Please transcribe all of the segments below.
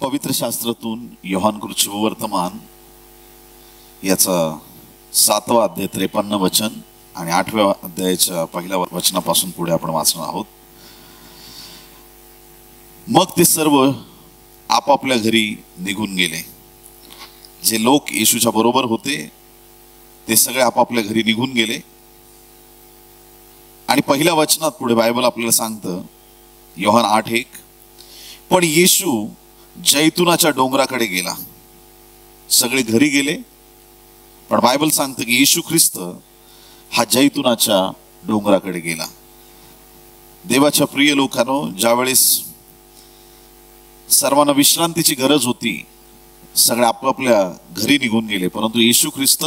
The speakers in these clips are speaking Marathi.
पवित्र शास्त्रातून योहानकृत शुभवर्तमान याचा 7वा अध्याय 53 वचन आणि 8व्या अध्यायाच्या पहिल्या वचनापासून पुढे आपण वाचणार आहोत। मग ते सर्व आपापल्या घरी निघून गेले। जे लोक येशूच्या बरोबर होते ते सगळे आपापल्या घरी निघून गेले। आणि पहिल्या वचनात पुढे बायबल आपल्याला सांगतं, योहान 8:1, पण येशू जैतुनाच्या डोंगराकडे गेला। सगळे घरी गेले, पण बायबल सांगतं की येशू ख्रिस्त हा जैतुनाच्या डोंगराकडे गेला। देवाच्या प्रिय लोकांनो, ज्यावेळेस सर्वांना विश्रांतीची गरज होती, सगळे आपापल्या घरी निघून गेले, परंतु येशू ख्रिस्त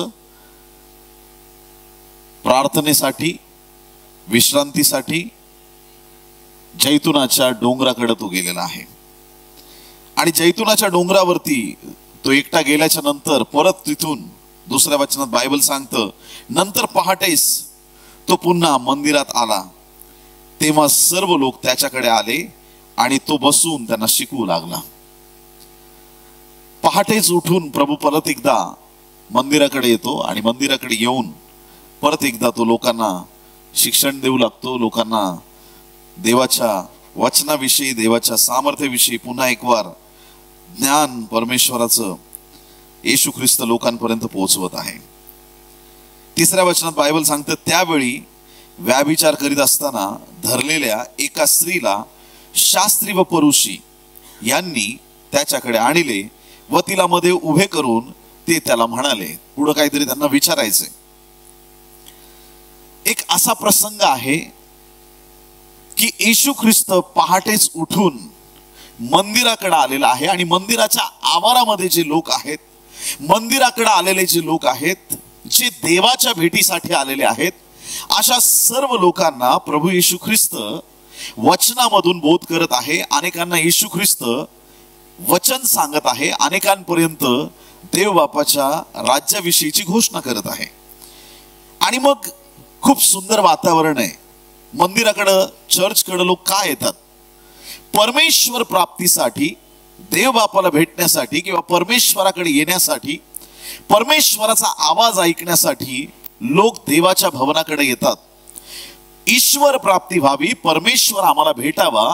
प्रार्थनेसाठी, विश्रांतीसाठी जैतुनाच्या डोंगराकडे तो गेलेला आहे। आणि जैतुनाच्या डोंगरावरती तो एकटा गेल्याच्या नंतर परत तिथून दुसऱ्या वचनात बायबल सांगतं, नंतर पहाटेस तो पुन्हा मंदिरात आला। तेव्हा सर्व लोक त्याच्याकडे आले आणि तो बसून त्यांना शिकवू लागला। पहाटेच उठून प्रभू परत एकदा मंदिराकडे येतो आणि मंदिराकडे येऊन परत एकदा तो लोकांना शिक्षण देऊ लागतो। लोकांना देवाच्या वचनाविषयी, देवाच्या सामर्थ्याविषयी पुन्हा एक वार ज्ञान परमेश्वराचं येशू ख्रिस्त लोकांपर्यंत पोहोचवत आहे। तिसऱ्या वचनात बायबल सांगतं, त्यावेळी व्याभिचार करीत असताना धरलेल्या एका स्त्रीला शास्त्री व परुषी यांनी त्याच्याकडे आणले व तिला मध्ये उभे करून ते त्याला म्हणाले। पुढे काहीतरी त्यांना विचारायचे। एक असा प्रसंग आहे की येशू ख्रिस्त पहाटेच उठून मंदिराकडे आलेला आहे आणि मंदिराच्या आवारामध्ये जे लोक आहेत, मंदिराकडे आलेले जे लोक आहेत, जे देवाच्या भेटीसाठी आलेले आहेत, अशा सर्व लोकांना प्रभू येशू ख्रिस्त वचनामधून बोध करत आहे। अनेकांना येशू ख्रिस्त वचन सांगत आहे, अनेकांपर्यंत देव बापाच्या राज्याविषयीची घोषणा करत आहे। आणि मग खूप सुंदर वातावरण आहे। मंदिराकडे, चर्चकडे लोक का येतात? परमेश्वर प्राप्तीसाठी, देव बापाला भेटण्यासाठी किंवा परमेश्वराकडे येण्यासाठी, परमेश्वराचा आवाज ऐकण्यासाठी लोक देवाच्या भवनाकडे येतात। ईश्वर प्राप्ती व्हावी, परमेश्वर आम्हाला भेटावा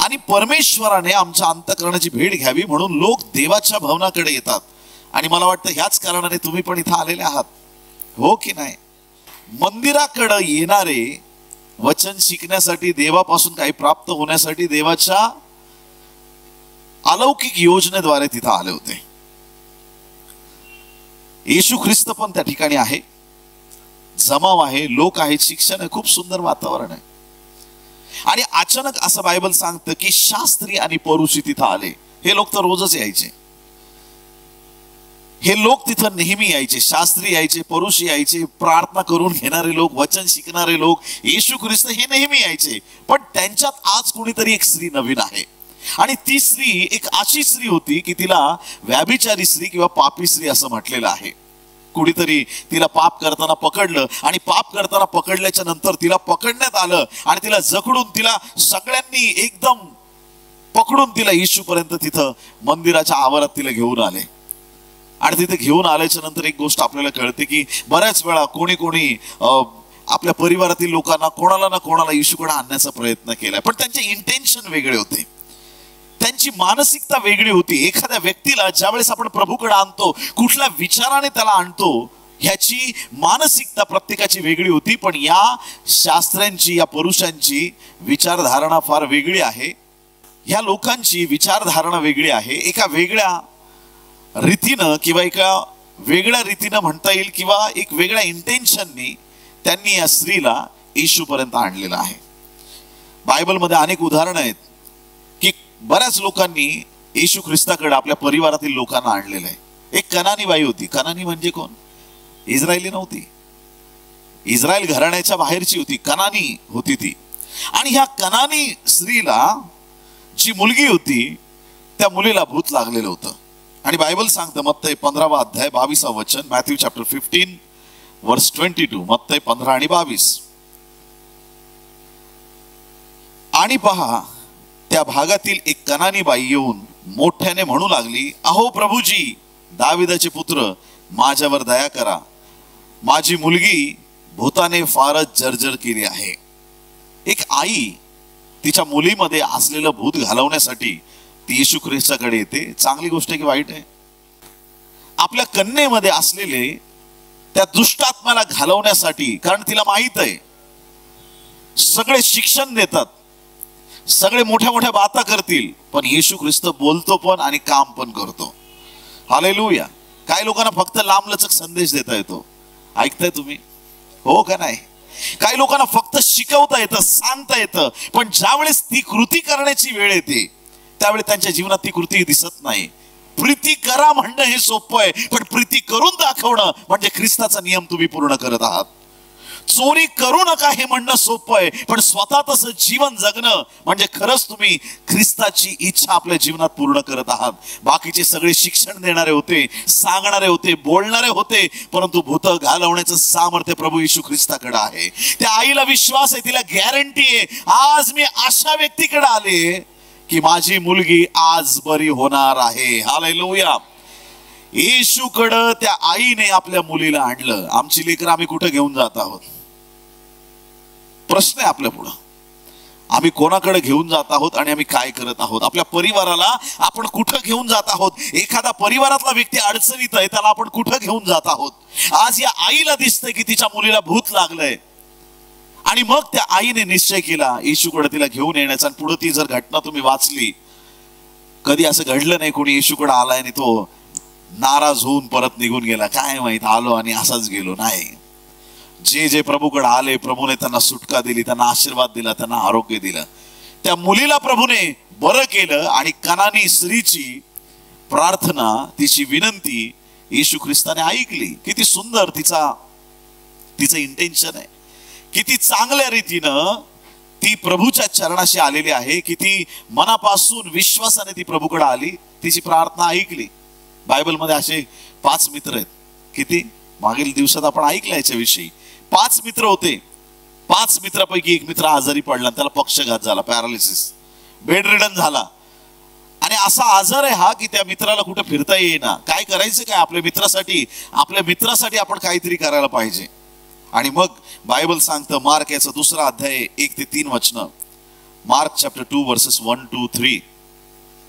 आणि परमेश्वराने आमच्या अंतःकरणाची भेट घ्यावी म्हणून लोक देवाच्या भवनाकडे येतात। आणि मला वाटतं ह्याच कारणाने तुम्ही पण इथं आलेले आहात, हो की नाही? मंदिराकडे येणारे वचन शिकण्यासाठी, देवापासून काही प्राप्त होण्यासाठी, देवाच्या अलौकिक योजनेद्वारे तिथं आले होते। येशू ख्रिस्त पण त्या ठिकाणी आहे, जमाव आहे, लोक आहेत, शिक्षण आहे, खूप सुंदर वातावरण आहे। आणि अचानक असं बायबल सांगतं की शास्त्री आणि परुषी तिथं आले। हे लोक तर रोजच यायचे, हे लोक तिथं नेहमी यायचे, शास्त्री यायचे, परुषी यायचे, प्रार्थना करून घेणारे लोक, वचन शिकणारे लोक, येशू ख्रिस्त हे नेहमी यायचे। पण त्यांच्यात आज कोणीतरी एक स्त्री नवीन आहे आणि ती स्त्री एक अशी स्त्री होती की तिला व्याभिचारी स्त्री किंवा पापी स्त्री असं म्हटलेलं आहे। कुणीतरी तिला पाप करताना पकडलं आणि पाप करताना पकडल्याच्या नंतर तिला पकडण्यात आलं आणि तिला जखडून, तिला सगळ्यांनी एकदम पकडून तिला येशूपर्यंत तिथं मंदिराच्या आवारात तिला घेऊन आले। आणि तिथे घेऊन आल्याच्या नंतर एक गोष्ट आपल्याला कळते की बऱ्याच वेळा कोणी आपल्या परिवारातील लोकांना कोणाला ना कोणाला येशूकडे आणण्याचा प्रयत्न केलाय, पण त्यांचे इंटेन्शन वेगळे होते, त्यांची मानसिकता वेगळी होती। एखाद्या व्यक्तीला ज्यावेळेस आपण प्रभूकडे आणतो, कुठल्या विचाराने त्याला आणतो, ह्याची मानसिकता प्रत्येकाची वेगळी होती। पण या शास्त्र्यांची, या पुरुषांची विचारधारणा फार वेगळी आहे। ह्या लोकांची विचारधारणा वेगळी आहे। एका वेगळ्या रीतीनं किंवा एका वेगळ्या रीतीनं म्हणता येईल किंवा एक वेगळ्या इंटेन्शननी त्यांनी या स्त्रीला येशूपर्यंत आणलेलं आहे। बायबलमध्ये अनेक उदाहरणं आहेत की बऱ्याच लोकांनी येशू ख्रिस्ताकडे आपल्या परिवारातील लोकांना आणलेलं आहे। एक कनानी बाई होती। कनानी म्हणजे कोण? इस्रायली नव्हती, इस्रायल घराण्याच्या बाहेरची होती, कनानी होती ती। आणि ह्या कनानी स्त्रीला जी मुलगी होती, त्या मुलीला भूत लागलेलं होतं। आणि बायबल सांगतं, मत्तई 15वा अध्याय 22वा वचन, मॅथ्यू चॅप्टर 15 वर्स 22, मत्तई 15 आणि 22, आणि पहा त्या भागातील एक कनानी बाई येऊन मोठ्याने म्हणू लागली, अहो प्रभूजी, दाविदाचे पुत्र, माझ्यावर दया करा. माझी मुलगी भूताने फारच जर्जर केली आहे. एक आई तिच्या मुलीमध्ये असलेलं भूत घालवण्यासाठी ती येशू ख्रिस्ताकडे येते. चांगली गोष्ट आहे की वाईट आहे? आपल्या कन्येमध्ये असलेले त्या दुष्टात्म्याला घालवण्यासाठी, कारण तिला माहित आहे सगळे शिक्षण देतात, सगळे मोठ्या मोठ्या बाता करतील, पण येशू ख्रिस्त बोलतो पण आणि काम पण करतो. हालेलुया. काही लोकांना फक्त लांबलचक संदेश देता येतो. ऐकताय तुम्ही? हो का नाही? काही लोकांना फक्त शिकवता येतं, सांगता येतं, पण ज्यावेळेस ती कृती करण्याची वेळ येते त्यावेळी त्यांच्या जीवनात ती कृती दिसत नाही. प्रीती करा म्हणणं हे सोपं आहे, पण प्रीती करून दाखवणं म्हणजे ख्रिस्ताचा नियम तुम्ही पूर्ण करत आहात. चोरी करू नका हे म्हणणं सोपं आहे, पण स्वतः तसं जीवन जगणं म्हणजे खरंच तुम्ही ख्रिस्ताची इच्छा आपल्या जीवनात पूर्ण करत आहात. बाकीचे सगळे शिक्षण देणारे होते, सांगणारे होते, बोलणारे होते, परंतु भूत घालवण्याचं सामर्थ्य प्रभू येशू ख्रिस्ताकडे आहे. त्या आईला विश्वास आहे, तिला गॅरंटी आहे, आज मी अशा व्यक्तीकडे आले की माझी मुलगी आज बरी होणार आहे. हालेलुया. येशूकडं त्या आईने आपल्या मुलीला आणलं. आमची लेकरं आम्ही कुठं घेऊन जात आहोत? प्रश्न आहे आपल्या पुढं. आम्ही कोणाकडे घेऊन जात आहोत आणि आम्ही काय करत आहोत? आपल्या परिवाराला आपण कुठं घेऊन जात आहोत? एखादा परिवारातला व्यक्ती अडचणीत आहे, त्याला आपण कुठं घेऊन जात आहोत? आज या आईला दिसतंय की तिच्या मुलीला भूत लागलंय, आणि मग त्या आईने निश्चय केला येशूकडे तिला घेऊन येण्याचा. आणि पुढे ती जर घटना तुम्ही वाचली, कधी असं घडलं नाही कोणी येशूकडे आलाय आणि तो नाराज होऊन परत निघून गेला. काय माहित, आलो आणि असाच गेलो. नाही, जे जे प्रभूकडे आले, प्रभूने त्यांना सुटका दिली, त्यांना आशीर्वाद दिला, त्यांना आरोग्य दिलं. त्या मुलीला प्रभूने बरं केलं आणि कनानी स्त्रीची प्रार्थना, तिची विनंती येशू ख्रिस्ताने ऐकली. किती सुंदर तिचं इंटेन्शन आहे. किती चांगल्या रीतीनं ती प्रभूच्या चरणाशी आलेली आहे. किती मनापासून विश्वासाने ती प्रभूकडे आली, तिची प्रार्थना ऐकली. बायबलमध्ये असे 5 मित्र आहेत. किती मागील दिवसात आपण ऐकलं याच्याविषयी. 5 मित्र होते. 5 मित्रापैकी एक मित्र आजारी पडला, त्याला पक्षघात झाला, पॅरालिसिस, बेड रिडन झाला. आणि असा आजार आहे हा की त्या मित्राला कुठे फिरता येईना. काय करायचं काय? आपल्या मित्रासाठी आपण काहीतरी करायला पाहिजे. आणि मग बायबल सांगतं, मार्क याचा 2रा अध्याय 1 ते 3 वचनं. Mark chapter 2 versus 1 to 3.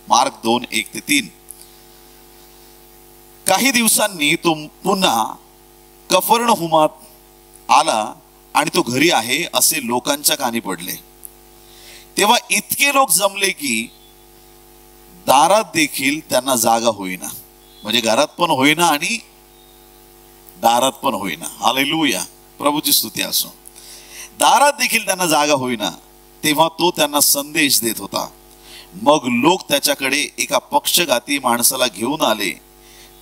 Mark 2 1 ते 3. काही दिवसांनी तो पुन्हा कफर्नहुमात आला आणि तो घरी आहे असे लोकांच्या कानी पडले. तेव्हा इतके लोक जमले की दारात देखील त्यांना जागा होईना. म्हणजे घरात पण होईना आणि दारात पण होईना. हालेलुया. प्रभूची स्तुती असो. दारात देखील त्यांना जागा होईना. तेव्हा तो त्यांना संदेश देत होता. मग लोक त्याच्याकडे एका पक्षघाती माणसाला घेऊन आले.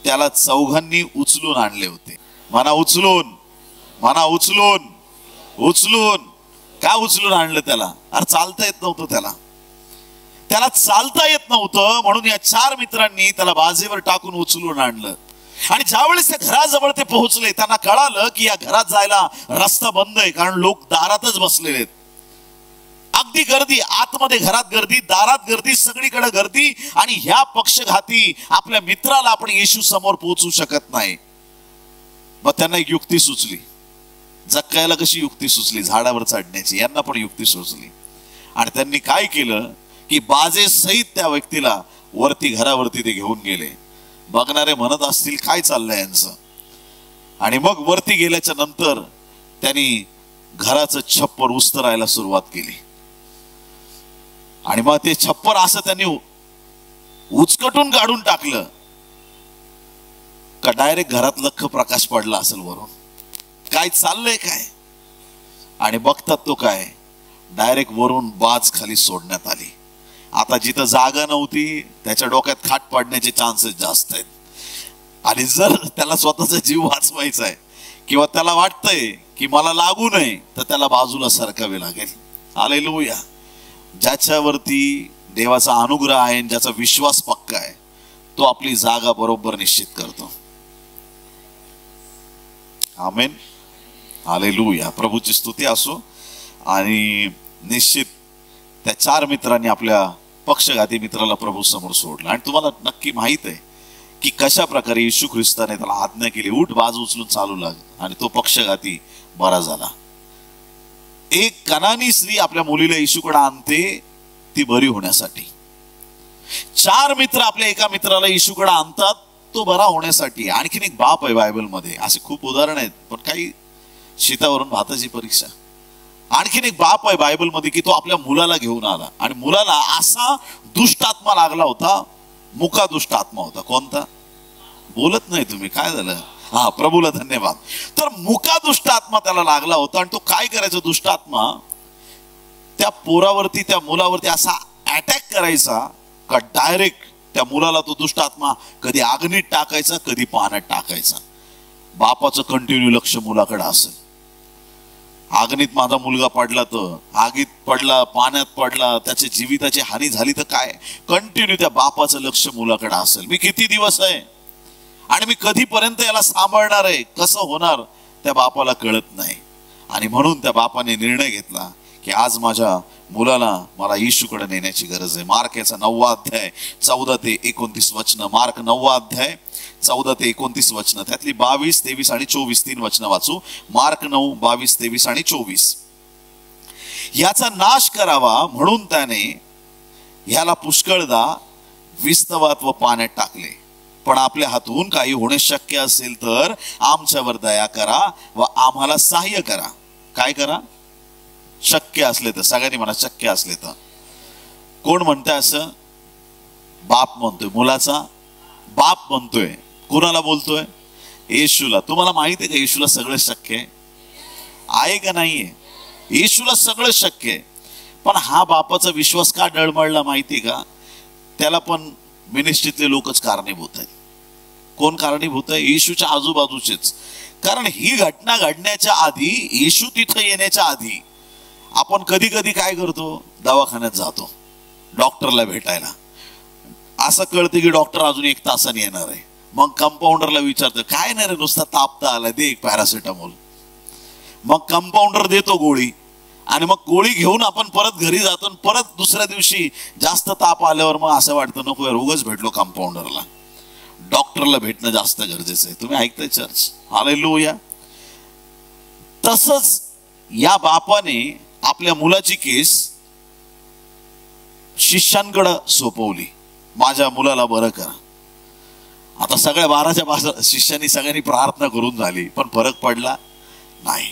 त्याला चौघांनी उचलून आणले होते. म्हणा उचलून, म्हणा उचलून. उचलून का उचलून आणलं त्याला? अरे चालता येत नव्हतं त्याला चालता येत नव्हतं, म्हणून या 4 मित्रांनी त्याला बाजेवर टाकून उचलून आणलं. आणि ज्यावेळेस त्या घराजवळ ते पोहोचले, त्यांना कळालं की या घरात जायला रस्ता बंद आहे, कारण लोक दारातच बसलेले आहेत. अगदी गर्दी, आतमध्ये घरात गर्दी, दारात गर्दी, सगळीकडे गर्दी. आणि ह्या पक्षघाती आपल्या मित्राला आपण येशू समोर पोहोचू शकत नाही. मग त्यांना एक युक्ती सुचली. जक्कायला कशी युक्ती सुचली झाडावर चढण्याची, यांना पण युक्ती सुचली. आणि त्यांनी काय केलं की बाजे सहित त्या व्यक्तीला वरती, घरावरती ते घेऊन गेले. बघणारे म्हणत असतील काय चाललंय यांचं. आणि मग वरती गेल्याच्या नंतर त्यांनी घराचं छप्पर उस्तरायला सुरुवात केली. आणि मग ते छप्पर असं त्यांनी उचकटून काढून टाकलं का डायरेक्ट घरात लख्ख प्रकाश पडला असेल वरून. काय चाललंय काय? आणि बघतात तो काय, डायरेक्ट वरून बाज खाली सोडण्यात आली. आता जिथं जागा नव्हती त्याच्या डोक्यात खाट पडण्याचे चान्सेस जास्त आहेत. आणि जर त्याला स्वतःचा जीव वाचवायचा आहे किंवा त्याला वाटतंय की मला लागू नये, तर त्याला बाजूला सरकावे लागेल. हालेलुया. ज्याच्यावरती देवाचा अनुग्रह आहे, ज्याचा विश्वास पक्का आहे, तो आपली जागा बरोबर निश्चित करतो. आमेन. हालेलुया. प्रभूची स्तुती असो. आणि निश्चित त्या 4 मित्रांनी आपल्या पक्षघाती मित्राला प्रभू समोर सोडला. आणि तुम्हाला नक्की माहित आहे की कशा प्रकारे येशू ख्रिस्ताने त्याला आज्ञा केली, उठ बाज उचलून चालू लाग. आणि तो पक्षघाती बरा झाला. एक कनानी स्त्री आपल्या मुलीला येशूकडे आणते ती बरी होण्यासाठी. 4 मित्र आपल्या एका मित्राला येशूकडे आणतात तो बरा होण्यासाठी. आणखीन एक बाप आहे बायबलमध्ये, असे खूप उदाहरण आहेत, पण काही शेतावरून भाताची परीक्षा. आणखीन एक बाप आहे बायबलमध्ये की तो आपल्या मुलाला घेऊन आला आणि मुलाला असा दुष्ट आत्मा लागला होता, मुका दुष्ट आत्मा होता. कोणता? बोलत नाही तुम्ही, काय झालं? हा, प्रभूला धन्यवाद. तर मुका दुष्ट आत्मा त्याला लागला होता आणि तो काय करायचा? दुष्ट आत्मा त्या पोरावरती, त्या मुलावरती असा अटॅक करायचा का डायरेक्ट त्या मुलाला तो दुष्ट आत्मा कधी आगनीत टाकायचा, कधी पाण्यात टाकायचा. बापाचं कंटिन्यू लक्ष मुलाकडे असेल. आगनीत माझा मुलगा पडला तर, आगीत पडला, पाण्यात पडला, त्याच्या जीविताची हानी झाली तर काय, कंटिन्यू त्या बापाचं लक्ष मुलाकडे असेल. मी किती दिवस आहे आणि मी कधीपर्यंत याला सांभाळणार आहे, कसं होणार, त्या बापाला कळत नाही. आणि म्हणून त्या बापाने निर्णय घेतला की आज माझ्या मुलाला मला येशूकडे नेण्याची गरज आहे. मार्क याचा 9वा अध्याय 14 ते 29 वचनं. मार्क 9वा अध्याय 14 ते 29 वचनं, त्यातली 22, 23 आणि 24 3 वचनं वाचू. मार्क 9, 22, 23 आणि 24. याचा नाश करावा म्हणून त्याने ह्याला पुष्कळदा विस्तवात व पाण्यात टाकले. पण आपल्या हातून काही होणे शक्य असेल तर आमच्यावर दया करा व आम्हाला सहाय्य करा. काय करा? शक्य असले तर. सगळ्यांनी म्हणा शक्य असले तर. कोण म्हणतंय असं? बाप म्हणतोय, मुलाचा बाप म्हणतोय. कोणाला बोलतोय? येशूला. तुम्हाला माहित आहे का येशूला सगळं शक्य आहे का नाहीये? येशूला सगळं शक्य आहे. पण हा बापाचा विश्वास का डळमळला माहिती का? त्याला पण मिनिस्ट्रीतले लोकच कारणीभूत आहेत. कोण कारणीभूत आहे? येशूच्या आजूबाजूचेच. कारण ही घटना घडण्याच्या आधी, येशू तिथं येण्याच्या आधी आपण कधी कधी काय करतो? दवाखान्यात जातो डॉक्टरला भेटायला. असं कळतं की डॉक्टर अजून 1 तासाने येणार आहे. मग कंपाऊंडरला विचारतो, काय नाही रे, नुसता तापता आला, दे एक पॅरासिटामॉल. मग कंपाऊंडर देतो गोळी आणि मग गोळी घेऊन आपण परत घरी जातो. परत दुसऱ्या दिवशी जास्त ताप आल्यावर मग असं वाटतं नको यार, उगाच भेटलो कंपाऊंडरला. डॉक्टरला भेटणं जास्त गरजेचं आहे. तुम्ही ऐकताय चर्च? हालेलुया. तसंच या बापाने आपल्या मुलाची केस शिष्यांकडे सोपवली. माझ्या मुलाला बरं करा. आता सगळ्या 12च्या शिष्यांनी सगळ्यांनी प्रार्थना करून झाली, पण फरक पडला नाही.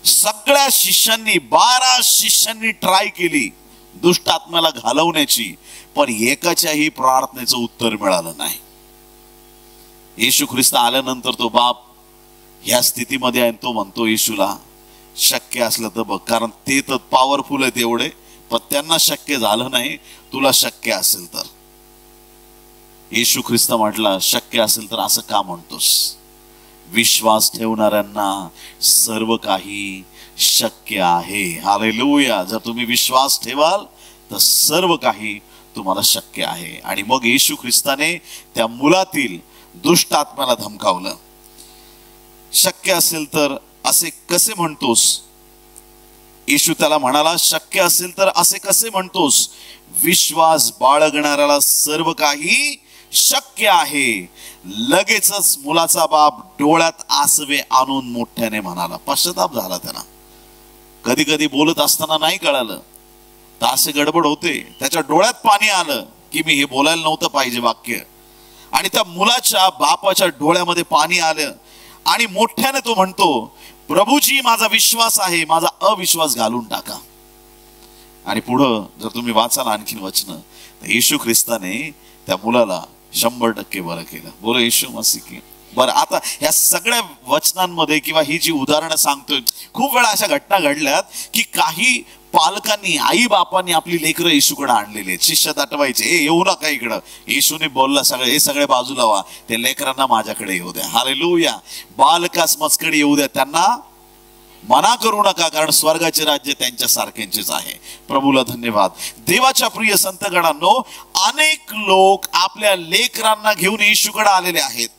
सगळ्या शिष्यांनी, 12 शिष्यांनी ट्राय केली दुष्ट आत्म्याला घालवण्याची, पण एकाच्याही प्रार्थनेचं उत्तर मिळालं नाही. येशू ख्रिस्त आल्यानंतर तो बाप ह्या स्थितीमध्ये आहे. तो म्हणतो येशूला, शक्य असलं तर बघ. कारण ते तर पॉवरफुल आहेत एवढे, पण त्यांना शक्य झालं नाही. तुला शक्य असेल तर. येशू ख्रिस्त म्हटला, शक्य असेल तर असं का म्हणतोस? विश्वास ठेवणाऱ्यांना सर्व काही शक्य आहे. हालेलुया. जर तुम्ही विश्वास ठेवाल तर सर्व काही तुम्हाला शक्य आहे. आणि मग येशू ख्रिस्ताने त्या मुलातील दुष्ट आत्म्याला धमकावलं. शक्य असेल तर असे कसे म्हणतोस? येशू त्याला म्हणाला, शक्य असेल तर असे कसे म्हणतोस? विश्वास बाळगणाऱ्याला सर्व काही शक्य आहे. लगेचच मुलाचा बाप डोळ्यात आसवे आणून मोठ्याने म्हणाला. पश्चाताप झाला त्याला. कधी कधी बोलत असताना नाही कळालं तर असे गडबड होते. त्याच्या डोळ्यात पाणी आलं की मी हे बोलायला नव्हतं पाहिजे वाक्य. आणि त्या मुलाच्या बापाच्या डोळ्यामध्ये पाणी आलं आणि मोठ्याने तो म्हणतो, प्रभूजी माझा विश्वास आहे, माझा अविश्वास घालून टाका. आणि पुढं जर तुम्ही वाचाल आणखीन वचन, तर येशू ख्रिस्ताने त्या मुलाला 100% बरं केलं. बोल येशू मसीह की. बरं, आता या सगळ्या वचनांमध्ये किंवा ही जी उदाहरणं सांगतोय, खूप वेळा अशा घटना घडल्यात की काही पालकांनी, आई बापांनी आपली लेकरं येशूकडे आणलेली आहेत. शिष्य दाटवायचे, ए येऊ नका इकडं. येशूने बोलला, हे सगळे बाजूला व्हा, ते लेकरांना माझ्याकडे येऊ द्या. हालेलुया. बालकास मजकडे येऊ द्या, त्यांना मना करू नका, कारण स्वर्गाचे राज्य त्यांच्या सारख्यांचेच आहे. प्रभूला धन्यवाद. देवाच्या प्रिय संतगणांनो, अनेक लोक आपल्या लेकरांना घेऊन येशूकडे आलेले आहेत.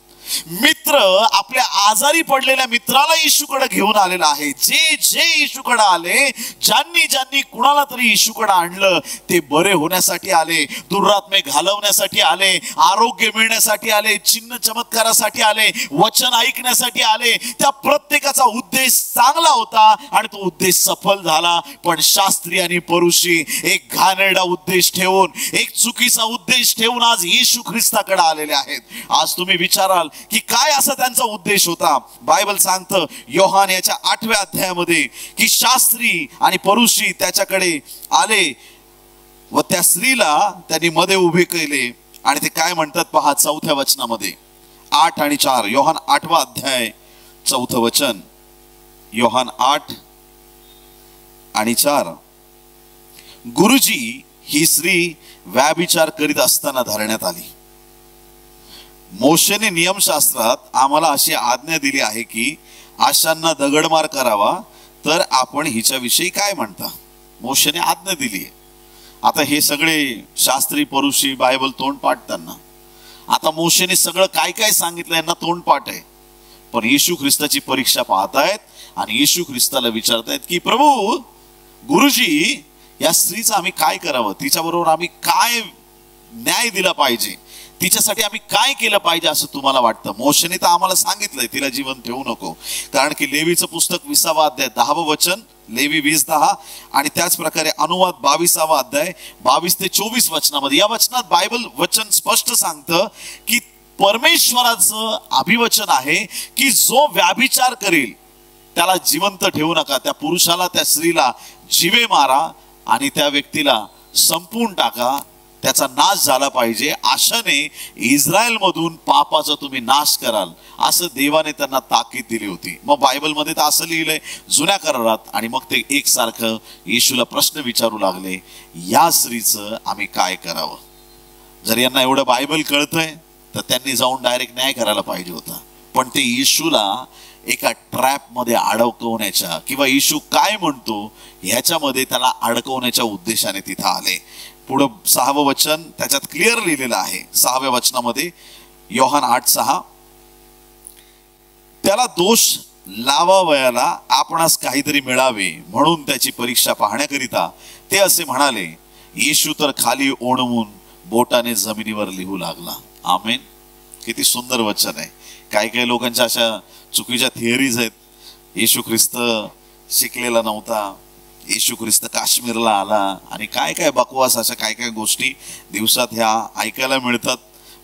मित्र आपल्या आजारी पडलेल्या मित्राला येशूकडे घेऊन आलेला आहे. जे जे येशूकडे आले, ज्यांनी ज्यांनी कुणाला तरी येशूकडे आणलं, ते बरे होण्यासाठी आले, दुरात्मे घालवण्यासाठी आले, आरोग्य मिळण्यासाठी आले, चिन्ह चमत्कारासाठी आले, वचन ऐकण्यासाठी आले. त्या प्रत्येकाचा उद्देश चांगला होता आणि तो उद्देश सफल झाला. पण शास्त्री आणि परुषी एक घाणेरडा उद्देश ठेवून, एक चुकीचा उद्देश ठेवून आज येशू ख्रिस्ताकडे आलेले आहेत. आज तुम्ही विचाराल की काय असा त्यांचा उद्देश होता. बायबल सांगतं योहान याच्या 8व्या अध्यायामध्ये की शास्त्री आणि परुषी त्याच्याकडे आले व त्या स्त्रीला त्यांनी मध्ये उभे केले. आणि ते काय म्हणतात पहा 4थ्या वचनामध्ये, 8 आणि 4, योहान 8वा अध्याय 4थं वचन. योहान 8 आणि 4. गुरुजी, ही स्त्री व्याभिचार करीत असताना धरण्यात आली. मोशेने नियमशास्त्रात आम्हाला अशी आज्ञा दिली आहे की अशांना दगडमार करावा, तर आपण हिच्याविषयी काय म्हणता? मोशेने आज्ञा दिली आहे. आता हे सगळे शास्त्री परुषी बायबल तोंडपाठ त्यांना. आता मोशेने सगळं काय काय सांगितलं यांना तोंडपाठ आहे. पण येशू ख्रिस्ताची परीक्षा पाहतायत आणि येशू ख्रिस्ताला विचारतायत की प्रभू, गुरुजी, या स्त्रीचं आम्ही काय करावं? तिच्याबरोबर आम्ही काय न्याय दिला पाहिजे? तिच्यासाठी आम्ही काय केलं पाहिजे असं तुम्हाला वाटतं? मोशेने तर आम्हाला सांगितलंय तिला जीवन ठेवू नको. कारण की लेवीचं पुस्तक 20वा अध्याय 10वं वचन, लेवी 20:10, आणि त्याच प्रकारे अनुवाद 22वा अध्याय 22 ते 24 वचनामध्ये, या वचनात बायबल वचन स्पष्ट सांगतं की परमेश्वराचं अभिवचन आहे की जो व्याभिचार करेल त्याला जिवंत ठेवू नका. त्या पुरुषाला, त्या स्त्रीला जीवे मारा आणि त्या व्यक्तीला संपवून टाका. त्याचा नाश झाला पाहिजे. आशाने इस्रायल मधून पापाचा तुम्ही नाश कराल, असं देवाने त्यांना ताकीद दिली होती. मग बायबलमध्ये तर असं लिहिलंय जुन्या करारात. आणि मग ते एकसारखं येशूला प्रश्न विचारू लागले, या स्त्रीचं आम्ही काय करावं? जर यांना एवढं बायबल कळतंय तर त्यांनी जाऊन डायरेक्ट न्याय करायला पाहिजे होता. पण ते येशूला एका ट्रॅप मध्ये अडकवण्याच्या, किंवा येशू काय म्हणतो ह्याच्यामध्ये त्याला अडकवण्याच्या उद्देशाने तिथं आले. पुढं 6वं वचन त्याच्यात क्लिअर लिहिलेलं आहे. 6व्या वचनामध्ये योहान 8:6, त्याला दोष लावावयाला आपणास काहीतरी मिळावे म्हणून त्याची परीक्षा पाहण्याकरिता ते असे म्हणाले. येशू तर खाली ओढवून बोटाने जमिनीवर लिहू लागला. आमेन. किती सुंदर वचन आहे. काही काही लोकांच्या अशा चुकीच्या थिअरीज आहेत. येशू ख्रिस्त शिकलेला नव्हता, येशू ख्रिस्त काश्मीरला आला, आणि काय काय बकवास अशा काय काय गोष्टी दिवसात ह्या ऐकायला मिळतात.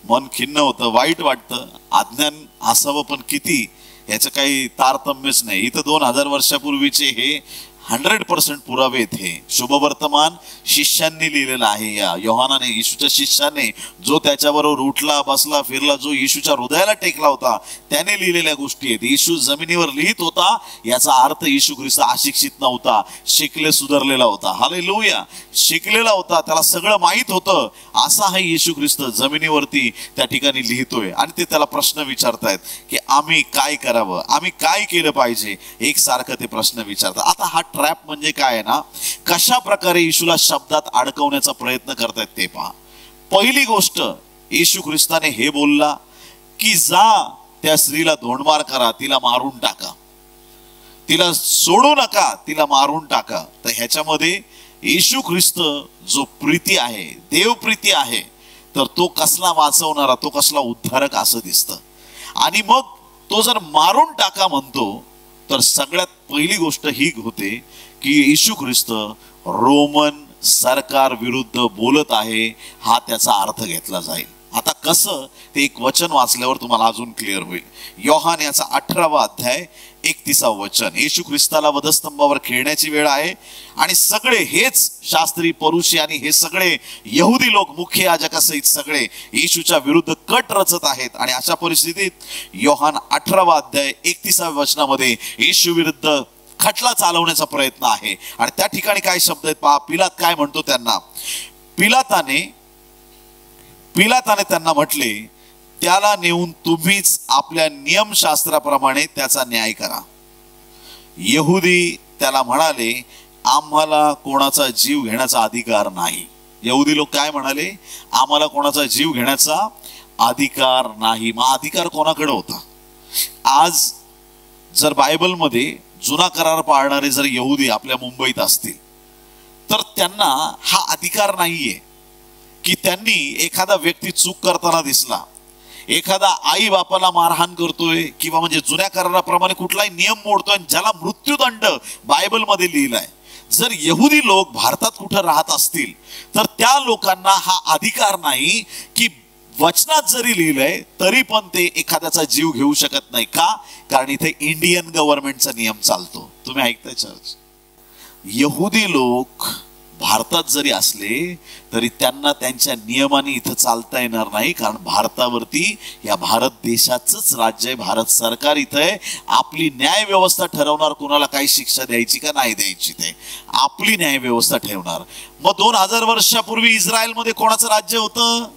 मन खिन्न होतं, वाईट वाटतं. अज्ञान असावं पण किती, याचं काही तारतम्यच नाही. इथं 2000 वर्षापूर्वीचे हे 100% पुरावे आहेत. हे शुभवर्तमान शिष्यांनी लिहिलेलं आहे. या योहानाने, येशूच्या शिष्याने, जो त्याच्याबरोबर उठला बसला फिरला, जो येशूच्या हृदयाला टेकला होता, त्याने लिहिलेल्या गोष्टी आहेत. येशू जमिनीवर लिहित होता याचा अर्थ येशू ख्रिस्त अशिक्षित नव्हता, शिकले सुधारलेला होता. हालेलुया. शिकलेला होता, त्याला सगळं माहित होतं. असा हा येशू ख्रिस्त जमिनीवरती त्या ठिकाणी लिहितोय. आणि ते त्याला प्रश्न विचारतायत की आम्ही काय करावं, आम्ही काय केलं पाहिजे, एकसारखं ते प्रश्न विचारतात. आता हा ट्रॅप म्हणजे काय आहे ना, कशा प्रकारे येशूला शब्दात अडकवण्याचा प्रयत्न करतायत ते पहा. पहिली गोष्ट, येशू ख्रिस्ताने हे बोलला की जा त्या स्त्रीला धोंडमार करा, तिला मारून टाका, तिला सोडू नका, तिला मारून टाका. तर ह्याच्यामध्ये येशू ख्रिस्त जो प्रीती आहे, देव प्रीती आहे, तर तो कसला वाचवणारा, तो कसला उद्धारक असं दिसतं. आणि मग तो जर मारून टाका म्हणतो, तर सगळ्यात पहिली गोष्ट ही होते की येशू ख्रिस्त रोमन सरकार विरुद्ध बोलत आहे, हा त्याचा अर्थ घेतला जाईल. आता कसं, ते एक वचन वाचल्यावर तुम्हाला अजून क्लिअर होईल. योहान याचा 18वा अध्याय 31वा वचन. येशू ख्रिस्ताला वधस्तंभावर खेळण्याची वेळ आहे आणि सगळे हेच शास्त्री परुषी आणि हे सगळे यहुदी लोक, मुख्य याजकासहित सगळे येशूच्या विरुद्ध कट रचत आहेत. आणि अशा परिस्थितीत योहान 18वा अध्याय 31व्या वचनामध्ये येशू विरुद्ध खटला चालवण्याचा प्रयत्न आहे. आणि त्या ठिकाणी काय शब्द आहेत पहा. पिलात काय म्हणतो त्यांना, पिलाताने त्यांना म्हटले, त्याला नेऊन तुम्हीच आपल्या नियमशास्त्राप्रमाणे त्याचा न्याय करा. यहुदी त्याला म्हणाले, आम्हाला कोणाचा जीव घेण्याचा अधिकार नाही. यहुदी लोक काय म्हणाले, आम्हाला कोणाचा जीव घेण्याचा अधिकार नाही. मग अधिकार कोणाकडे होता? आज जर बायबलमध्ये जुना करार पाळणारे जर यहुदी आपल्या मुंबईत असतील तर त्यांना हा अधिकार नाहीये की त्यांनी एखादा व्यक्ती चूक करताना दिसला, एखादा आई बापाला मारहाण करतोय किंवा म्हणजे जुन्या कराराप्रमाणे कुठलाही नियम मोडतोय ज्याला मृत्यूदंड बायबलमध्ये लिहिलाय, जर यहुदी लोक भारतात कुठं राहत असतील तर त्या लोकांना हा अधिकार नाही की वचनात जरी लिहिलंय तरी पण ते एखाद्याचा जीव घेऊ शकत नाही. का? कारण इथे इंडियन गव्हर्नमेंटचा नियम चालतो. तुम्ही ऐकताय चर्च? यहुदी लोक भारतात जरी असले तरी त्यांना त्यांच्या नियमाने इथं चालता येणार नाही, कारण भारतावरती या भारत देशाचंच राज्य आहे, भारत सरकार इथं आहे. आपली न्याय व्यवस्था ठरवणार कुणाला काही शिक्षा द्यायची का नाही द्यायची, ते आपली न्याय व्यवस्था ठेवणार. मग 2000 वर्षापूर्वी इस्रायलमध्ये कोणाचं राज्य होतं?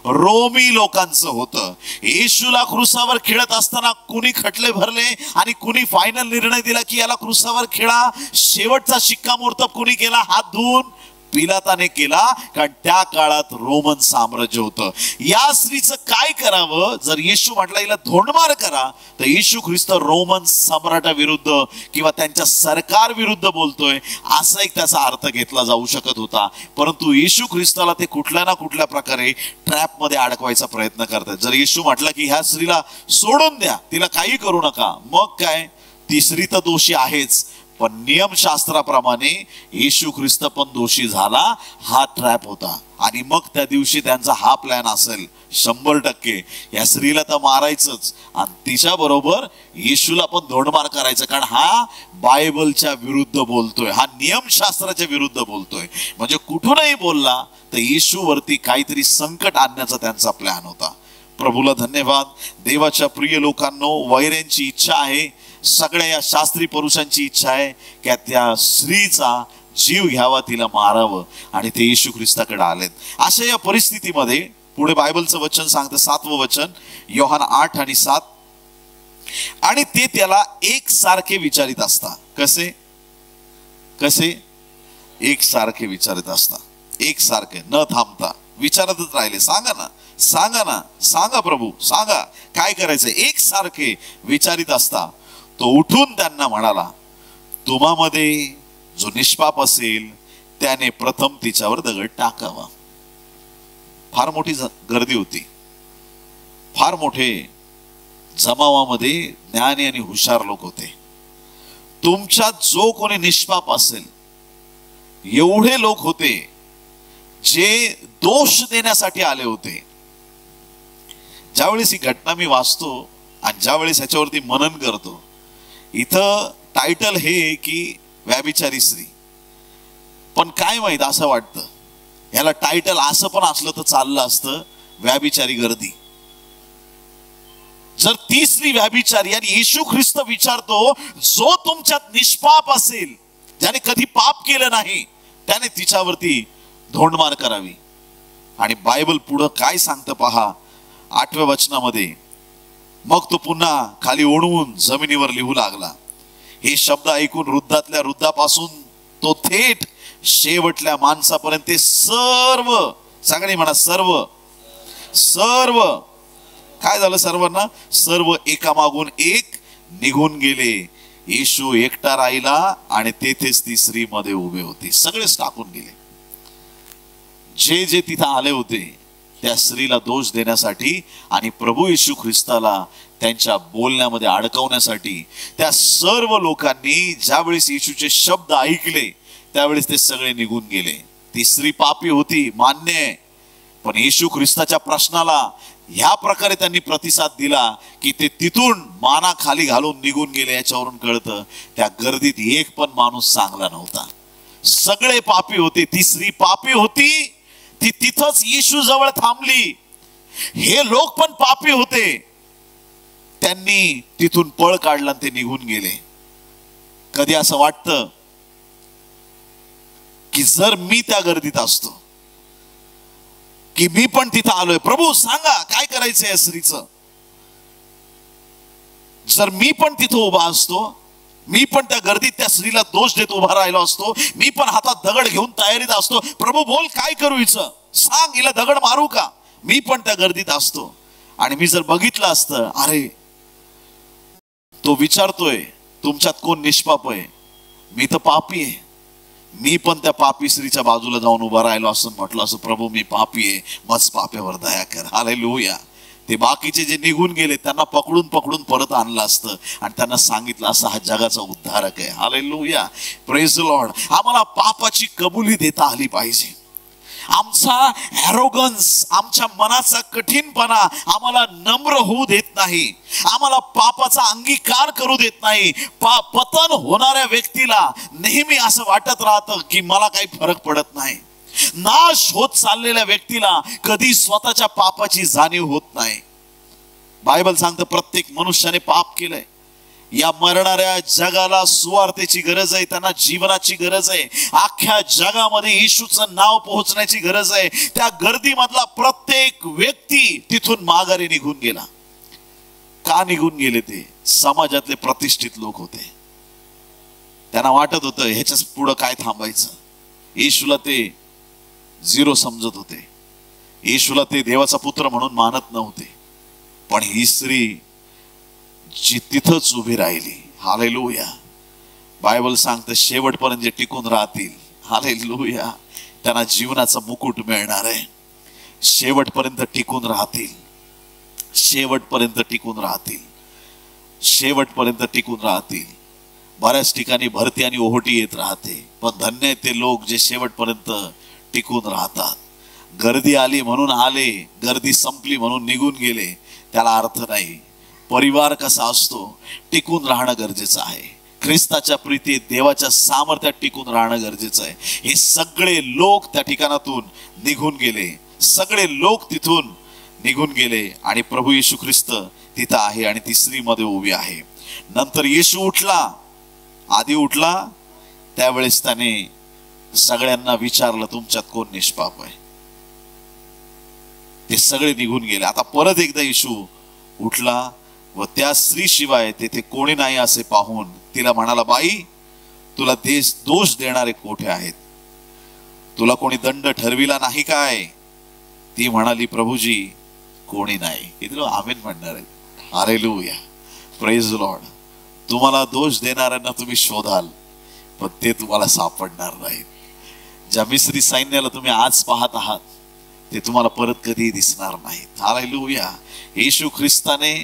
रोमी लोकांचं होतं. येशूला क्रूसावर खेळत असताना कुणी खटले भरले आणि कुणी फायनल निर्णय दिला की याला क्रूसावर खेळा? शेवटचा शिक्कामोर्तब कुणी केला? हात धुवून पिलाताने केला, कारण त्या काळात रोमन साम्राज्य होतं. या स्त्रीचं काय करावं? जर येशू म्हटलं हिला धोंडमार करा, तर येशू ख्रिस्त रोमन सम्राटाविरुद्ध किंवा त्यांच्या सरकार विरुद्ध बोलतोय असा एक त्याचा अर्थ घेतला जाऊ शकत होता. परंतु येशू ख्रिस्ताला ते कुठल्या ना कुठल्या प्रकारे ट्रॅप मध्ये अडकवायचा प्रयत्न करतात. जर येशू म्हटलं की ह्या स्त्रीला सोडून द्या, तिला काही करू नका, मग काय? ती स्त्री तर दोषी आहेच, पण नियमशास्त्राप्रमाणे येशू ख्रिस्त पण दोषी झाला. हा ट्रॅप होता. आणि मग त्या दिवशी त्यांचा हा प्लॅन असेल 100% या स्त्रीला तर मारायचंच आणि तिच्या बरोबर येशूला पण धोंडमार करायचं, कारण हा बायबलच्या विरुद्ध बोलतोय, हा नियमशास्त्राच्या विरुद्ध बोलतोय. म्हणजे कुठूनही बोलला तर येशूवरती काहीतरी संकट आणण्याचा त्यांचा प्लॅन होता. प्रभूला धन्यवाद. देवाच्या प्रिय लोकांनो, वैऱ्यांची इच्छा आहे, सगळ्या या शास्त्री पुरुषांची इच्छा आहे की त्या स्त्रीचा जीव घ्यावा, तिला मारावं, आणि ते येशू ख्रिस्ताकडे आलेत. अशा या परिस्थितीमध्ये पुढे बायबलचं वचन सांगतं, 7वं वचन, योहान 8:7, आणि ते त्याला एकसारखे विचारित असता. कसे? एकसारखे विचारित असता, एकसारखे न थांबता विचारतच राहिले. सांगा ना, सांगा ना, सांगा प्रभू, सांगा काय करायचं. एकसारखे विचारित असता तो उठून त्यांना म्हणाला, तुम्हामध्ये जो निष्पाप असेल त्याने प्रथम तिच्यावर दगड टाकावा. फार मोठी गर्दी होती, फार मोठे जमावामध्ये ज्ञानी आणि हुशार लोक होते. तुमच्यात जो कोणी निष्पाप असेल, एवढे लोक होते जे दोष देण्यासाठी आले होते. ज्यावेळेस ही घटना मी वाचतो आणि ज्यावेळेस ह्याच्यावरती मनन करतो, इथं टायटल हे की व्याभिचारी स्त्री, पण काय माहित, असं वाटतं याला टायटल असं पण असलं तर चाललं असतं, व्याभिचारी गर्दी. जर ती स्त्री व्याभिचारी आणि येशू ख्रिस्त विचारतो, जो तुमच्यात निष्पाप असेल, ज्याने कधी पाप केलं नाही, त्याने तिच्यावरती धोंडमार करावी. आणि बायबल पुढं काय सांगतं पहा, 8व्या वचनामध्ये, मग तो पुन्हा खाली ओढवून जमिनीवर लिहू लागला. हे शब्द ऐकून वृद्धातल्या वृद्धापासून तो थेट शेवटल्या माणसापर्यंत ते सर्व, सगळे म्हणा सर्व, सर्व काय झालं? सर्वांना, सर्व एकामागून एक निघून गेले. येशू एकटा राहिला आणि तेथेच ती स्त्री मध्ये उभे होते. सगळेच टाकून गेले. जे जे तिथं आले होते त्या स्त्रीला दोष देण्यासाठी आणि प्रभू येशू ख्रिस्ताला त्यांच्या बोलण्यामध्ये अडकवण्यासाठी, त्या सर्व लोकांनी ज्यावेळेस येशूचे शब्द ऐकले त्यावेळेस ते सगळे निघून गेले. ती स्त्री पापी होती, मान्य आहे, पण येशू ख्रिस्ताच्या प्रश्नाला ह्या प्रकारे त्यांनी प्रतिसाद दिला की ते तिथून माना खाली घालून निघून गेले. याच्यावरून कळतं त्या गर्दीत एक पण माणूस चांगला नव्हता, सगळे पापी होते. ती स्त्री पापी होती, ती तिथंच येशू जवळ थांबली. हे लोक पण पापी होते, त्यांनी तिथून पळ काढला आणि ते निघून गेले. कधी असं वाटतं की जर मी त्या गर्दीत असतो, की मी पण तिथं आलोय, प्रभू सांगा काय करायचंय या स्त्रीचं, जर मी पण तिथं उभा असतो, मी पण त्या गर्दीत त्या स्त्रीला दोष देत उभा राहिलो असतो, मी पण हातात दगड घेऊन तयारीत असतो, प्रभू बोल काय करू हिचं, सांग हिला दगड मारू का, मी पण त्या गर्दीत असतो आणि मी जर बघितलं असतं, अरे तो विचारतोय तुमच्यात कोण निष्पाप आहे, मी तर पापी आहे, मी पण त्या पापी स्त्रीच्या बाजूला जाऊन उभा राहिलो असं म्हटलं असं, प्रभू मी पापी आहे, मज पाप्यावर दया कर. हालेलुया. ते बाकीचे जे निघून गेले त्यांना पकडून पकडून परत आणलं असतं आणि त्यांना सांगितलं असं, हा जगाचा उद्धारक आहे. हालेलुया. Praise the Lord. आम्हाला पापाची कबुली देता आली पाहिजे. आमचा ॲरोगन्स, आमच्या मनाचा कठीणपणा आम्हाला नम्र होऊ देत नाही, आम्हाला पापाचा अंगीकार करू देत नाही. पतन होणाऱ्या व्यक्तीला नेहमी असं वाटत राहतं की मला काही फरक पडत नाही. नाश होत चाललेल्या व्यक्तीला कधी स्वतःच्या पापाची जाणीव होत नाही. बायबल सांगतं प्रत्येक मनुष्याने पाप केलंय. या मरणाऱ्या जगाला सुवार्तेची गरज आहे, त्यांना जीवनाची गरज आहे. अख्ख्या जगामध्ये येशूचं नाव पोहोचण्याची गरज आहे. त्या गर्दीमधला प्रत्येक व्यक्ती तिथून माघारी निघून गेला. का निघून गेले? ते समाजातले प्रतिष्ठित लोक होते. त्यांना वाटत होतं ह्याच्या पुढं काय थांबायचं. येशूला ते झिरो समजत होते. येशूला ते देवाचा पुत्र म्हणून मानत नव्हते. पण ही स्त्री जी तिथंच उभी राहिली. हालेलुया. बायबल सांगतं शेवटपर्यंत जे टिकून राहतील, हालेलुया, त्यांना जीवनाचा मुकुट मिळणार आहे. शेवटपर्यंत टिकून राहतील, शेवटपर्यंत टिकून राहतील, शेवटपर्यंत टिकून राहतील. बऱ्याच ठिकाणी भरती आणि ओहोटी येत राहते, पण धन्य आहेत ते लोक जे शेवटपर्यंत टिकून राहतात. गर्दी आली म्हणून आले, गर्दी संपली म्हणून निघून गेले, त्याला अर्थ नाही. परिवार कसा असतो? टिकून राहणं गरजेचं आहे. ख्रिस्ताच्या प्रीतीत, देवाच्या सामर्थ्यात टिकून राहणं गरजेचं आहे. हे सगळे लोक त्या ठिकाणातून निघून गेले, सगळे लोक तिथून निघून गेले आणि प्रभू येशू ख्रिस्त तिथं आहे आणि ती स्त्रीमध्ये उभी आहे. नंतर येशू उठला, आधी उठला त्यावेळेस त्याने सगळ्यांना विचारलं तुमच्यात कोण निष्पाप आहे. ते सगळे निघून गेले. आता परत एकदा येशू उठला व त्या स्त्री शिवाय तेथे कोणी नाही असे पाहून तिला म्हणाला, बाई, तुला दोष देणारे कोठे आहेत? तुला कोणी दंड ठरविला नाही काय? ती म्हणाली, प्रभूजी, कोणी नाही. इथे आमेन म्हणणार आहे. हालेलुया. Praise the Lord. तुम्हाला दोष देणाऱ्यांना तुम्ही शोधाल, पण ते तुम्हाला सापडणार नाहीत. ज्या मिस्री सैन्याला तुम्ही आज पाहत आहात ते तुम्हाला परत कधी दिसणार नाहीत. हालेलुया. येशू ख्रिस्ताने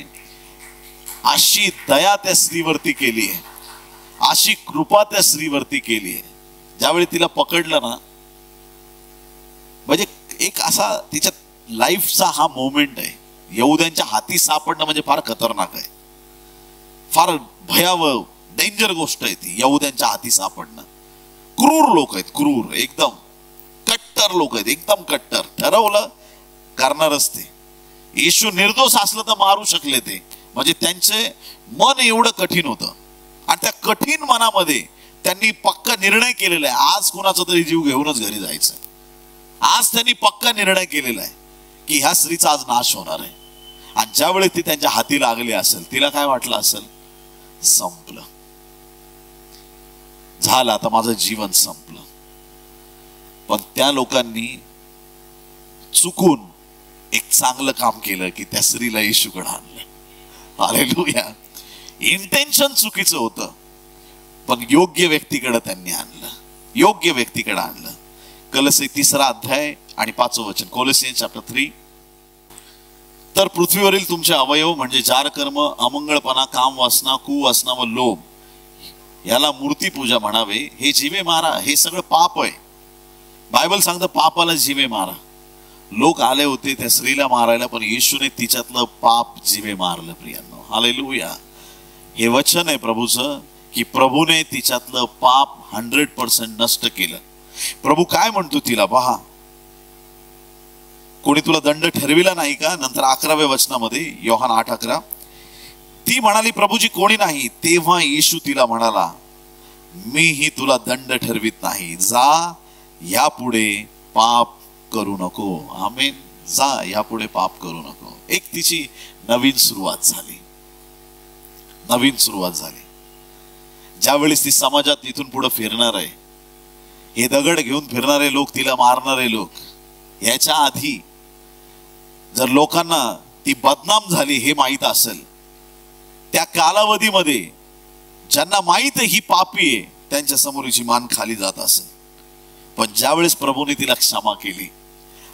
अशी दया त्या स्त्रीवरती केली आहे, अशी कृपा त्या स्त्रीवरती केली आहे. ज्यावेळी तिला पकडलं ना, म्हणजे एक असा तिच्या लाईफचा हा मोमेंट आहे. यहुद्यांच्या हाती सापडणं म्हणजे फार खतरनाक आहे, फार भयावह डेंजर गोष्ट आहे ती. यहुद्यांच्या हाती सापडणं. क्रूर लोक आहेत, क्रूर, एकदम कट्टर लोक आहेत, एकदम कट्टर. ठरवलं करणारच ते. येशू निर्दोष असलं तर मारू शकले ते, म्हणजे त्यांचे मन एवढं कठीण होतं. आणि त्या कठीण मनामध्ये त्यांनी पक्का निर्णय केलेला आहे, आज कुणाचा तरी जीव घेऊनच घरी जायचं. आज त्यांनी पक्का निर्णय केलेला आहे की ह्या स्त्रीचा आज नाश होणार आहे. आणि ज्यावेळी ती त्यांच्या हाती लागली असेल, तिला काय वाटलं असेल? संपलं, झालं, आता माझं जीवन संपलं. पण त्या लोकांनी चुकून एक चांगलं काम केलं की त्या स्त्रीला येशूकडे आणलं. हालेलुया. इंटेन्शन चुकीचं होतं, पण योग्य व्यक्तीकडे त्यांनी आणलं, योग्य व्यक्तीकडे आणलं. कलोसी 3 अध्याय आणि 5 वचन. कोलोसियन्स चॅप्टर 3. तर पृथ्वीवरील तुमचे अवयव म्हणजे जार कर्म, अमंगळपणा, काम वासना, कुवासना व लोभ याला मूर्ती पूजा म्हणावे. हे जीवे मारा. हे सगळं पाप आहे. बायबल सांगतं पापाला जीवे मारा. लोक आले होते त्या स्त्रीला मारायला, पण येशूने तिच्यातलं पाप जीवे मारलं. प्रियांनो, हालेलुया. हे वचन आहे प्रभूचं की प्रभूने तिच्यातलं पाप 100% नष्ट केलं. प्रभू काय म्हणतो तिला पहा, कोणी तुला दंड ठरविला नाही का? नंतर 11व्या वचनामध्ये, योहान 8:11, ती म्हणाली, प्रभूजी, कोणी नाही. तेव्हा येशू तिला म्हणाला, मीही तुला दंड ठरवित नाही. जा, यापुढे पाप करू नको. आमेन. जा, यापुढे पाप करू नको. एक तिची नवीन सुरुवात झाली, नवीन सुरुवात झाली. ज्यावेळेस ती समाजात इथून पुढे फिरणार आहे, हे दगड घेऊन फिरणारे लोक, तिला मारणारे लोक, याच्या आधी जर लोकांना ती बदनाम झाली हे माहीत असेल, त्या कालावधीमध्ये ज्यांना माहित आहे ही पापी आहे त्यांच्या समोर हिची मान खाली जात असेल, पण ज्यावेळेस प्रभूने तिला क्षमा केली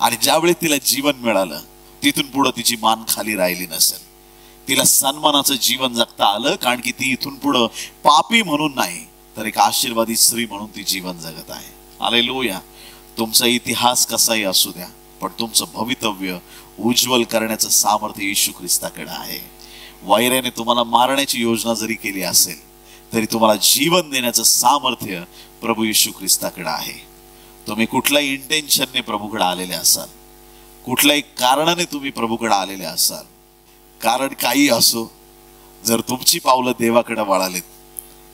आणि ज्यावेळेस तिला जीवन मिळालं, तिथून पुढे तिची मान खाली राहिली नसेल. तिला सन्मानाचं जीवन जगता आलं, कारण की ती इथून पुढे पापी म्हणून नाही तर एक आशीर्वादी स्त्री म्हणून ती जीवन जगत आहे. हालेलुया. तुमचा इतिहास कसाही असू द्या, पण तुमचं भवितव्य उज्ज्वल करण्याचं सामर्थ्य येशू ख्रिस्ताकडे आहे. वैऱ्याने तुम्हाला मारण्याची योजना जरी केली असेल तरी तुम्हाला जीवन देण्याचं सामर्थ्य प्रभू येशू ख्रिस्ताकडे आहे. तुम्ही कुठल्याही इंटेन्शनने प्रभूकडे आलेले असाल, कुठल्याही कारणाने तुम्ही प्रभूकडे आलेले असाल, कारण काही असो, जर तुमची पावलं देवाकडे वळालीत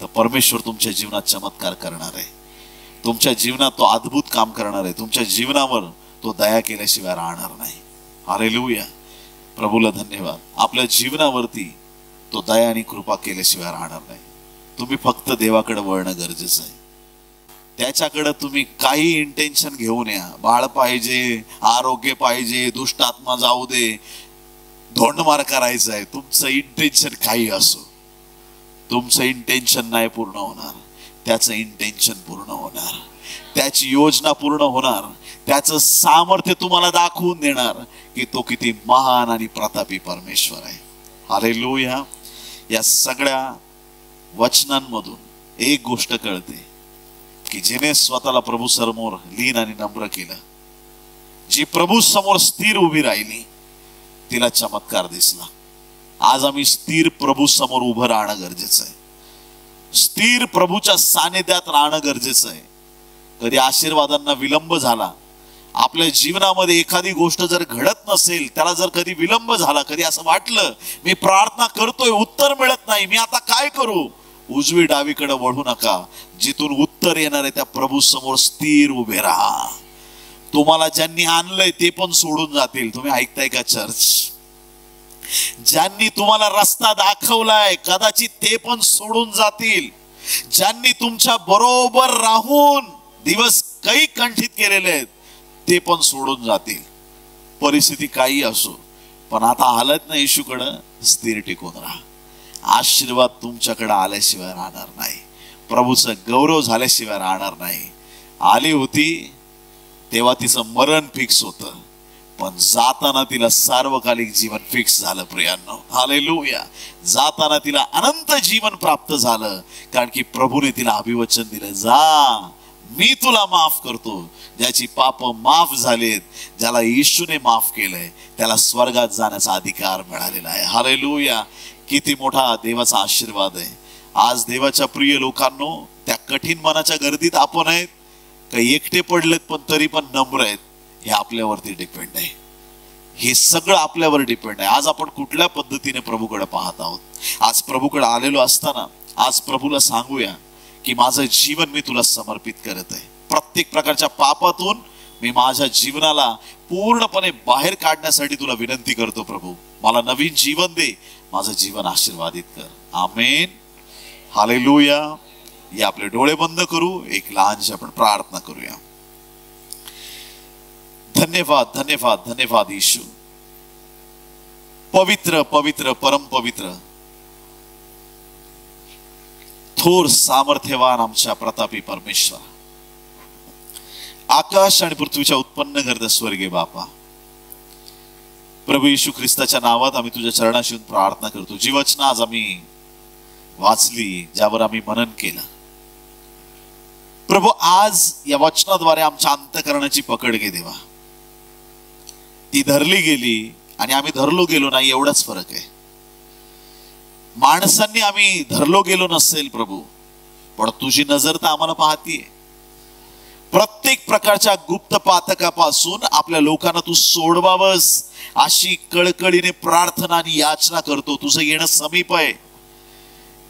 तर परमेश्वर तुमच्या जीवनात चमत्कार करणार आहे. तुमच्या जीवनात तो अद्भुत काम करणार आहे. तुमच्या जीवनावर तो दया केल्याशिवाय राहणार नाही. हालेलुया. प्रभूला धन्यवाद. आपल्या जीवनावरती तो दया आणि कृपा केल्याशिवाय राहणार नाही. तुम्ही फक्त देवाकडे वळणं गरजेचं आहे. त्याच्याकडे तुम्ही काही इंटेन्शन घेऊन या. बाळ पाहिजे, आरोग्य पाहिजे, दुष्ट आत्मा जाऊ दे, धोंडमार करायचं आहे, तुमचं इंटेन्शन काही असो, तुमचं इंटेन्शन नाही पूर्ण होणार, त्याचं इंटेन्शन पूर्ण होणार, त्याची योजना पूर्ण होणार, त्याचं सामर्थ्य तुम्हाला दाखवून देणार की तो किती महान आणि प्रतापी परमेश्वर आहे. हालेलुया. या सगळ्या वचनांमधून एक गोष्ट कळते की जिने स्वतःला प्रभू समोर लीन आणि नम्र केलं, जी प्रभू समोर स्थिर उभी राहिली, तिला चमत्कार दिसला. आज आम्ही स्थिर प्रभू समोर उभं राहणं गरजेचं आहे. स्थिर प्रभूच्या सानिध्यात राहणं गरजेचं आहे. कधी आशीर्वादांना विलंब झाला, आपल्या जीवनामध्ये एखादी गोष्ट जर घडत नसेल, त्याला जर कधी विलंब झाला, कधी असं वाटलं मी प्रार्थना करतोय उत्तर मिळत नाही, मी आता काय करू, उजवी डावीकडे वळू नका. जिथून उत्तर येणार आहे त्या प्रभू समोर स्थिर उभे राहा. तुम्हाला ज्यांनी आणलंय ते पण सोडून जातील. तुम्ही ऐकताय का चर्च? ज्यांनी तुम्हाला रस्ता दाखवलाय कदाचित ते पण सोडून जातील. ज्यांनी तुमच्या बरोबर राहून दिवस काही कंठित केलेले आहेत ते पण सोडून जातील. परिस्थिती काही असो, पण आता आलत ना येशूकडं, स्थिर टिकून राहा. आशीर्वाद तुमच्याकडे आल्याशिवाय राहणार नाही, प्रभूचा गौरव झाल्याशिवाय राहणार नाही. आली होती तेव्हा तिचं मरण फिक्स होतं, पण जाताना तिला सार्वकालिक जीवन फिक्स झालं. प्रियांनो, हालेलुया. जाताना तिला अनंत जीवन प्राप्त झालं, कारण की प्रभूने तिला अभिवचन दिलं, जा मी तुला माफ करतो. ज्याची पाप माफ झालेत, ज्याला येशूने माफ केलंय, त्याला स्वर्गात जाण्याचा अधिकार मिळालेला आहे. हालेलुया. किती मोठा देवाचा आशीर्वाद आहे. आज देवाच्या प्रिय लोकांनो, त्या कठीण मनाच्या गर्दीत आपण आहेत, काही एकटे पडलेत पण तरी पण नम्र आहेत, हे आपल्यावरती डिपेंड आहे. हे सगळं आपल्यावर डिपेंड आहे. आज आपण कुठल्या पद्धतीने प्रभूकडे पाहत आहोत. आज प्रभूकडे आलेलो असताना आज प्रभूला सांगूया की माझं जीवन मी तुला समर्पित करत आहे. प्रत्येक प्रकारच्या पापातून मी माझ्या जीवनाला पूर्णपणे बाहेर काढण्यासाठी तुला विनंती करतो. प्रभू, मला नवीन जीवन दे, माझं जीवन आशीर्वादित कर. आमेन. हालेलुया. या आपले डोळे बंद करू, एक लहानशी आपण प्रार्थना करूया. धन्यवाद, धन्यवाद, धन्यवाद येशू. पवित्र पवित्र परम पवित्र थोर सामर्थ्यवान आमच्या प्रतापी परमेश्वर, आकाश आणि पृथ्वीच्या उत्पन्न करता स्वर्गीय बापा, प्रभू येशू ख्रिस्ताच्या नावात आम्ही तुझ्या चरणाशी येऊन प्रार्थना करतो. जी वचनं आज आम्ही वाचली, ज्यावर आम्ही मनन केलं, प्रभू आज या वचनाद्वारे आमच्या अंतःकरणाची पकड घे देवा. ती धरली गेली आणि आम्ही धरलो गेलो नाही, एवढाच फरक आहे. माणसांनी आम्ही धरलो गेलो नसेल प्रभू, पण तुझी नजर तर आम्हाला पाहतीये. प्रत्येक प्रकारच्या गुप्त पातकापासून आपल्या लोकांना तू सोडवावस अशी कळकळीने प्रार्थना आणि याचना करतो. तुझं येणं समीप आहे.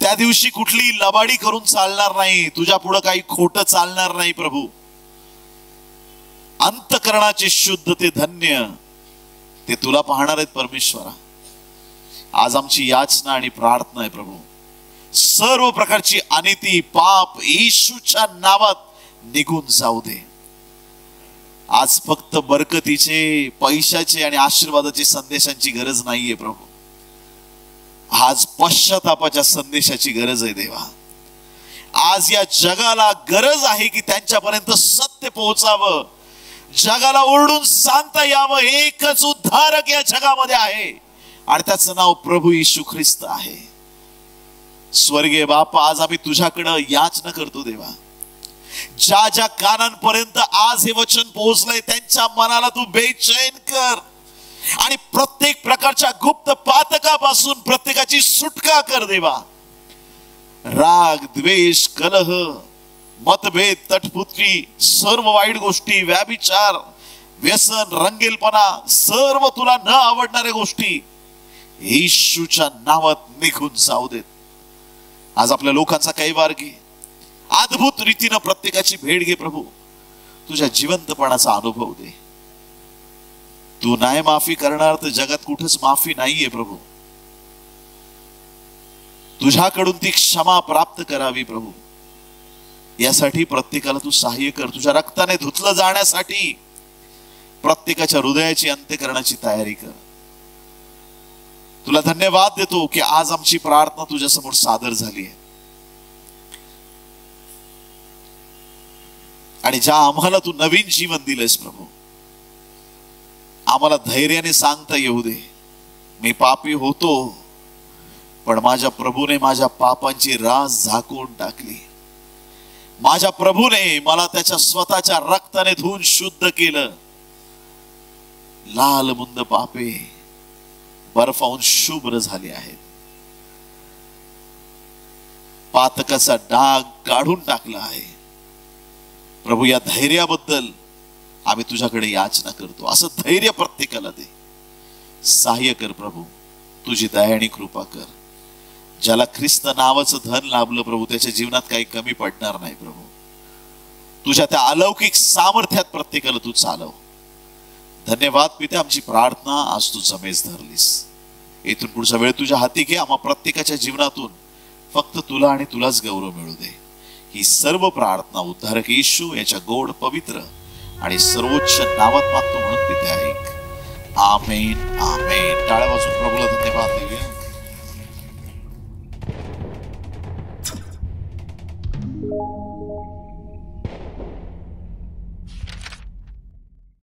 त्या दिवशी कुठली लबाडी करून चालणार नाही, तुझ्या पुढे काही खोटं चालणार नाही प्रभू. अंतःकरणाचे शुद्ध ते धन्य ते तुला पाहणार आहेत परमेश्वरा. आज आमची याचना आणि प्रार्थना आहे प्रभू, सर्व प्रकारची अनिती पाप येशूच्या नावात निघून जाऊ दे. आज फक्त बरकतीचे, पैशाचे आणि आशीर्वादाचे संदेशांची गरज नाहीये प्रभू. आज पश्चातापाच्या संदेशाची गरज आहे देवा. आज या जगाला गरज आहे की त्यांच्यापर्यंत सत्य पोहोचावं, जगाला ओरडून सांगता यावं एकच उद्धारक या जगामध्ये आहे आणि त्याचं नाव प्रभू येशू ख्रिस्त आहे. स्वर्गीय बापा, आज आम्ही तुझ्याकडे याचना करतो देवा. ज्या ज्या कानांपर्यंत आज हे वचन पोहोचलंय त्यांच्या मनाला तू बेचैन कर आणि प्रत्येक प्रकारच्या गुप्त पातकापासून प्रत्येकाची सुटका कर देवा. राग, द्वेष, कलह, मतभेद, तटपुत्री, सर्व वाईट गोष्टी, व्याभिचार, व्यसन, रंगेलपणा, सर्व तुला न आवडणाऱ्या गोष्टी येशूच्या नावात निघून जाऊ देत. आज आपल्या लोकांचा कैवार घे, अद्भुत रीतीने प्रत्येकाची भेट घे प्रभू. तुझ्या जिवंतपणाचा अनुभव दे. तू नाही माफी करणार तर जगात कुठेच माफी नाहीये प्रभू. तुझ्याकडून ती क्षमा प्राप्त करावी प्रभू. यासाठी प्रत्येकाला तू सहाय्य कर. तुझ्या रक्ताने धुतलं जाण्यासाठी प्रत्येकाच्या हृदयाची अंत्यकरणाची तयारी कर. तुला धन्यवाद देतो की आज आमची प्रार्थना तुझ्या समोर सादर झाली आहे आणि ज्या आम्हाला तू नवीन जीवन दिलंस प्रभू, आम्हाला धैर्याने सांगता येऊ दे, मी पापी होतो पण माझ्या प्रभूने माझ्या पापांची रास झाकून टाकली. माझ्या प्रभूने मला त्याच्या स्वतःच्या रक्ताने धुवून शुद्ध केलं. लाल मुंद पापे बर्फाहून शुभ्र झाले आहेत. पातकाचा डाग काढून टाकला आहे प्रभू. या धैर्याबद्दल आम्ही तुझ्याकडे याचना करतो. असं धैर्य प्रत्येकाला दे. सहाय्य कर प्रभू. तुझी दया आणि कृपा कर. ज्याला ख्रिस्त नावाचं धन लाभलं प्रभू, त्याच्या जीवनात काही कमी पडणार नाही प्रभू. तुझ्या त्या अलौकिक सामर्थ्यात प्रत्येकाला तू चालव. धन्यवाद पिते. आमची प्रार्थना आज तू जमेस धरलीस. इथून पुढचा वेळ तुझ्या हाती घे. आम्हा प्रत्येकाच्या जीवनातून फक्त तुला आणि तुलाच गौरव मिळू दे. ही सर्व प्रार्थना उद्धारक येशू याच्या गोड, पवित्र आणि सर्वोच्च नावात मागतो म्हणून पिते ऐक. आमेन, आमेन. टाळ्या वाजून प्रभूला धन्यवाद देऊया.